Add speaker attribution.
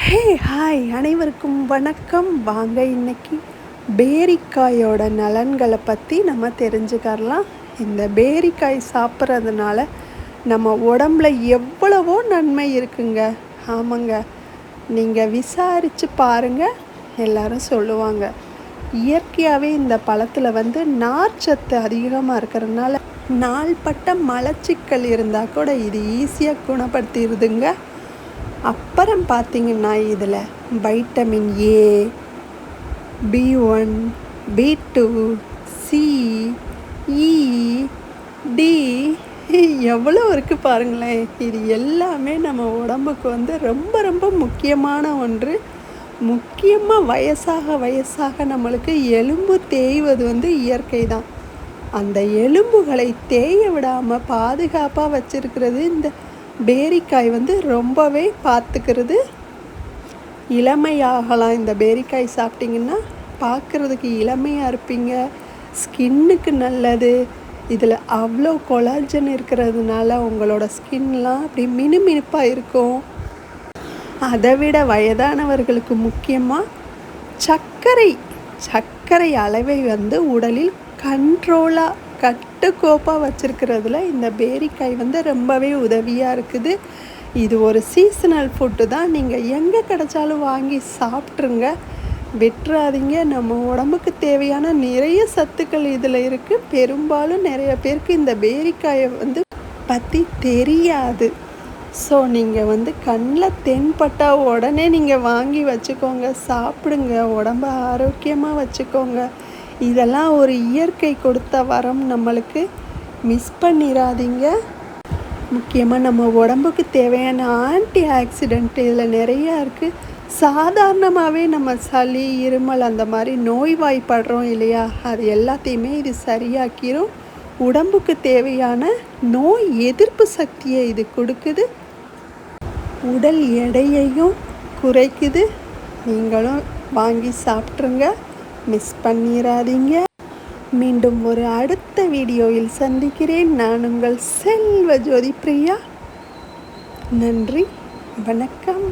Speaker 1: Hey hi அனைவருக்கும் வணக்கம். வாங்க இன்னைக்கு பேரிக்காயோட நலன்களை பற்றி நம்ம தெரிஞ்சுக்கலாம். இந்த பேரிக்காய் சாப்பிட்றதுனால நம்ம உடம்புல எவ்வளவோ நன்மை இருக்குங்க. ஆமாங்க, நீங்கள் விசாரித்து பாருங்கள், எல்லாரும் சொல்லுவாங்க. இயற்கையாகவே இந்த பழத்தில் நார்ச்சத்து அதிகமாக இருக்கிறதுனால நாள்பட்ட மலச்சிக்கல் இருந்தால் கூட இது ஈஸியாக குணப்படுத்திடுதுங்க. அப்புறம் பார்த்திங்கன்னா இதில் vitamin A, B1, B2, C, E, D எவ்வளோ இருக்குது பாருங்களேன். இது எல்லாமே நம்ம உடம்புக்கு ரொம்ப ரொம்ப முக்கியமான ஒன்று. முக்கியமாக வயசாக நம்மளுக்கு எலும்பு தேய்வது இயற்கை தான். அந்த எலும்புகளை தேய விடாமல் பாதுகாப்பாக வச்சிருக்கிறது இந்த பேரிக்காய் ரொம்பவே பார்த்துக்கிறது. இளமையாகலாம். இந்த பேரிக்காய் சாப்பிட்டிங்கன்னா பார்க்குறதுக்கு இளமையாக இருப்பீங்க. ஸ்கின்னுக்கு நல்லது. இதில் அவ்வளோ கொலாஜன் இருக்கிறதுனால உங்களோட ஸ்கின்லாம் அப்படி மினுமினுப்பாக இருக்கும். அதை விட வயதானவர்களுக்கு முக்கியமாக சர்க்கரை அளவை உடலில் கண்ட்ரோலாக கட்டுக்கோப்பாக வச்சுருக்கிறதுல இந்த பேரிக்காய் ரொம்பவே உதவியாக இருக்குது. இது ஒரு சீசனல் ஃபுட்டு தான். நீங்கள் எங்கே கிடைச்சாலும் வாங்கி சாப்பிட்ருங்க, விட்டுறாதீங்க. நம்ம உடம்புக்கு தேவையான நிறைய சத்துக்கள் இதில் இருக்குது. பெரும்பாலும் நிறைய பேருக்கு இந்த பேரிக்காயை பற்றி தெரியாது. ஸோ நீங்கள் கண்ணில் தென்பட்டால் உடனே நீங்கள் வாங்கி வச்சுக்கோங்க, சாப்பிடுங்க, உடம்பை ஆரோக்கியமாக வச்சுக்கோங்க. இதெல்லாம் ஒரு இயற்கை கொடுத்த வரம் நம்மளுக்கு. மிஸ் பண்ணிடாதீங்க. முக்கியமாக நம்ம உடம்புக்கு தேவையான ஆன்டி ஆக்சிடென்ட் இதில் நிறையா இருக்குது. சாதாரணமாகவே நம்ம சளி, இருமல் அந்த மாதிரி நோய்வாய்ப்படுறோம் இல்லையா, அது எல்லாத்தையுமே இது சரியாக்கிரும். உடம்புக்கு தேவையான நோய் எதிர்ப்பு சக்தியை இது கொடுக்குது. உடல் எடையையும் குறைக்குது. நீங்களும் வாங்கி சாப்பிட்ருங்க, மிஸ் பண்ணிடாதீங்க. மீண்டும் ஒரு அடுத்த வீடியோவில் சந்திக்கிறேன். நான் உங்கள் செல்வ ஜோதி பிரியா. நன்றி, வணக்கம்.